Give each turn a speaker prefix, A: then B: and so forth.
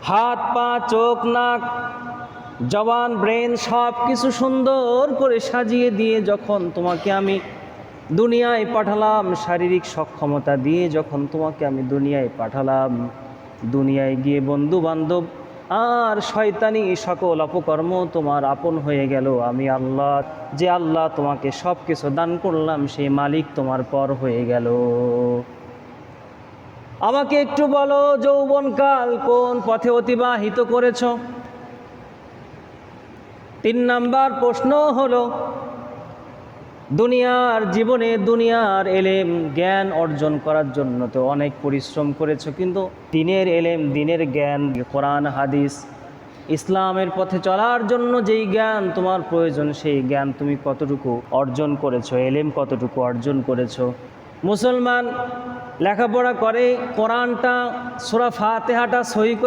A: হাত পা চোখ নাক জবান ব্রেন সব কিছু সুন্দর করে সাজিয়ে দিয়ে যখন তোমাকে আমি দুনিয়ায় পাঠালাম, শারীরিক সক্ষমতা দিয়ে যখন তোমাকে আমি দুনিয়ায় পাঠালাম, দুনিয়ায় গিয়ে বন্ধু বান্ধব আর শয়তানি সকল অপকর্ম তোমার আপন হয়ে গেল। আমি আল্লাহ, যে আল্লাহ তোমাকে সব কিছু দান করলাম, সেই মালিক তোমার পর হয়ে গেল। আমাকে একটু বলো, যৌবনকাল কোন পথে অতিবাহিত করেছ? 3 নাম্বার প্রশ্ন হলো, দুনিয়ার জীবনে দুনিয়ার এলেম জ্ঞান অর্জন করার জন্য তো অনেক পরিশ্রম করেছো, কিন্তু দিনের এলেম দিনের জ্ঞান, কোরআন হাদিস ইসলামের পথে চলার জন্য যেই জ্ঞান তোমার প্রয়োজন, সেই জ্ঞান তুমি কতটুকু অর্জন করেছো, এলেম কতটুকু অর্জন করেছো? মুসলমান লেখাপড়া করে, কোরআনটা সূরা ফাতিহাটা সহি করে